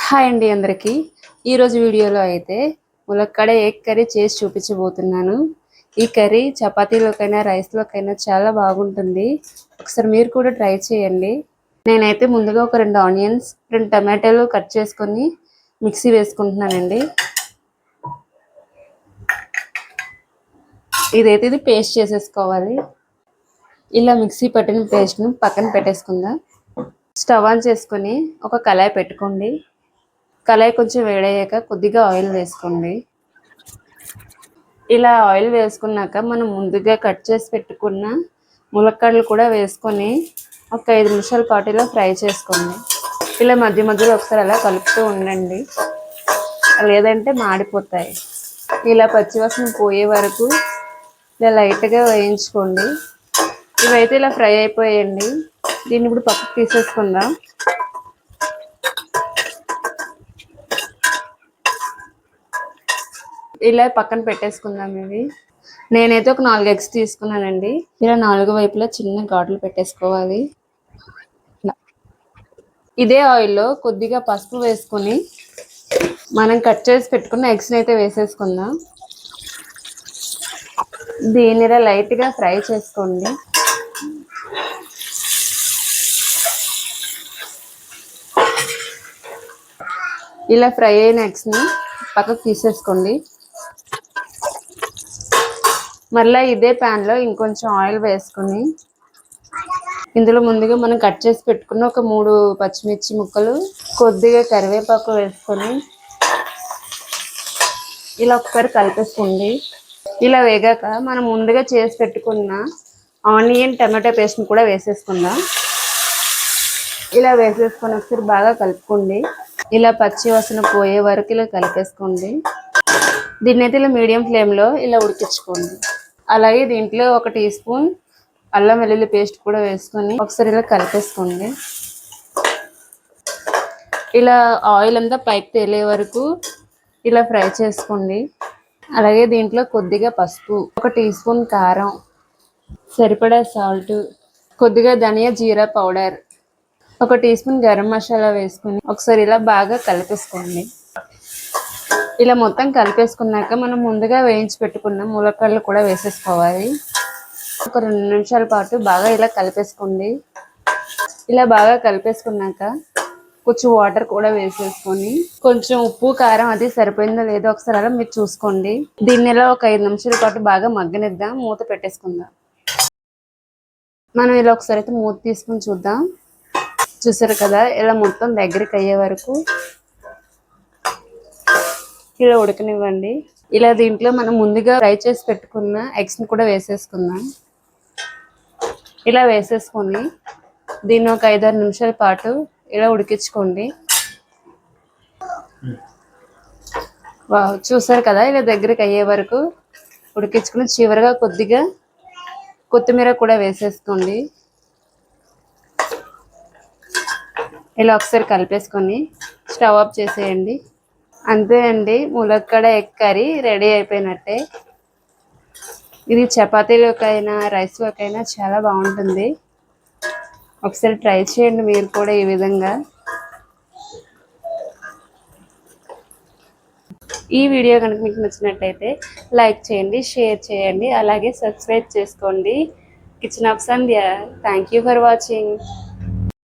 Hi అండి అందరికీ. ఈరోజు వీడియోలో అయితే ములక్కాడ ఎగ్ కర్రీ చేసి చూపించబోతున్నాను. ఈ కర్రీ చపాతీలోకైనా రైస్లోకైనా చాలా బాగుంటుంది. ఒకసారి మీరు కూడా ట్రై చేయండి. నేనైతే ముందుగా ఒక 2 ఆనియన్స్ 2 టమాటాలు కట్ చేసుకొని మిక్సీ వేసుకుంటున్నానండి. ఇది పేస్ట్ చేసేసుకోవాలి. ఇలా మిక్సీ పట్టిన పేస్ట్ను పక్కన పెట్టేసుకుందాం. స్టవ్ ఆన్ చేసుకొని ఒక కళాయి పెట్టుకోండి. కళాయి కొంచెం వేడయ్యాక కొద్దిగా ఆయిల్ వేసుకోండి. ఇలా ఆయిల్ వేసుకున్నాక మనం ముందుగా కట్ చేసి పెట్టుకున్న ములక్కాడలు కూడా వేసుకొని ఒక 5 నిమిషాల పాటు ఇలా ఫ్రై చేసుకోండి. ఇలా మధ్య మధ్యలో ఒకసారి అలా కలుపుతూ ఉండండి, లేదంటే మాడిపోతాయి. ఇలా పచ్చివాసన పోయే వరకు ఇలా లైట్గా వేయించుకోండి. ఇవైతే ఇలా ఫ్రై అయిపోయాయండి. దీన్ని ఇప్పుడు పక్కకు తీసేసుకుందాం. ఇలా పక్కన పెట్టేసుకుందాం. నేనైతే ఒక 4 ఎగ్స్ తీసుకున్నానండి. ఇలా 4 వైపులా చిన్న ఘాట్లు పెట్టేసుకోవాలి. ఇదే ఆయిల్లో కొద్దిగా పసుపు వేసుకొని మనం కట్ చేసి పెట్టుకున్న ఎగ్స్ని అయితే వేసేసుకుందాం. దీన్ని ఇలా లైట్గా ఫ్రై చేసుకోండి. ఇలా ఫ్రై అయిన ఎగ్స్ని పక్కకు తీసేసుకోండి. మళ్ళీ ఇదే ప్యాన్లో ఇంకొంచెం ఆయిల్ వేసుకొని ఇందులో ముందుగా మనం కట్ చేసి పెట్టుకున్న ఒక 3 పచ్చిమిర్చి ముక్కలు, కొద్దిగా కరివేపాకు వేసుకొని ఇలా ఒకసారి కలిపేసుకోండి. ఇలా వేగాక మనం ముందుగా చేసి పెట్టుకున్న ఆనియన్ టమాటో పేస్ట్ని కూడా వేసేసుకుందాం. ఇలా వేసేసుకొని ఒకసారి బాగా కలుపుకోండి. ఇలా పచ్చి వాసన పోయే వరకు ఇలా కలిపేసుకోండి. దీన్ని అయితే ఇలా మీడియం ఫ్లేమ్లో ఇలా ఉడికించుకోండి. అలాగే దీంట్లో 1 టీ స్పూన్ అల్లం వెల్లుల్లి పేస్ట్ కూడా వేసుకొని ఒకసారి ఇలా కలిపేసుకోండి. ఇలా ఆయిల్ అంతా పైకి తేలే వరకు ఇలా ఫ్రై చేసుకోండి. అలాగే దీంట్లో కొద్దిగా పసుపు, 1 టీ స్పూన్ కారం, సరిపడా సాల్ట్, కొద్దిగా ధనియా జీరా powder, 1 teaspoon garam masala వేసుకొని ఒకసారి ఇలా బాగా కలిపేసుకోండి. ఇలా మొత్తం కలిపేసుకున్నాక మనం ముందుగా వేయించి పెట్టుకున్న ములక్కాడలు కూడా వేసేసుకోవాలి. ఒక 2 నిమిషాల పాటు బాగా ఇలా కలిపేసుకోండి. ఇలా బాగా కలిపేసుకున్నాక కొంచెం వాటర్ కూడా వేసేసుకొని కొంచెం ఉప్పు కారం అది సరిపోయిందో లేదో ఒకసారి అలా మీరు చూసుకోండి. దీన్ని ఇలా ఒక 5 నిమిషాల పాటు బాగా మగ్గనిద్దాం. మూత పెట్టేసుకుందాం. మనం ఇలా ఒకసారి అయితే మూత తీసుకుని చూద్దాం. చూసారు కదా, ఇలా మొత్తం దగ్గరికి అయ్యే వరకు ఇలా ఉడకనివ్వండి. ఇలా దీంట్లో మనం ముందుగా ఫ్రై చేసి పెట్టుకున్న ఎగ్స్ని కూడా వేసేసుకుందాం. ఇలా వేసేసుకొని దీన్ని ఒక 5-6 నిమిషాల పాటు ఇలా ఉడికించుకోండి. చూసారు కదా, ఇలా దగ్గరికి అయ్యే వరకు ఉడికించుకుని చివరిగా కొద్దిగా కొత్తిమీర కూడా వేసేసుకోండి. ఇలా ఒకసారి కలిపేసుకొని స్టవ్ ఆఫ్ చేసేయండి. అంతే అండి, ములక్కాడ ఎగ్ కర్రీ రెడీ అయిపోయినట్టే. ఇది చపాతీలోకైనా రైస్లోకైనా చాలా బాగుంటుంది. ఒకసారి ట్రై చేయండి మీరు కూడా ఈ విధంగా. ఈ వీడియో కనుక మీకు నచ్చినట్టయితే లైక్ చేయండి, షేర్ చేయండి, అలాగే సబ్స్క్రైబ్ చేసుకోండి. Kitchen of Sandhya. Thank you for watching.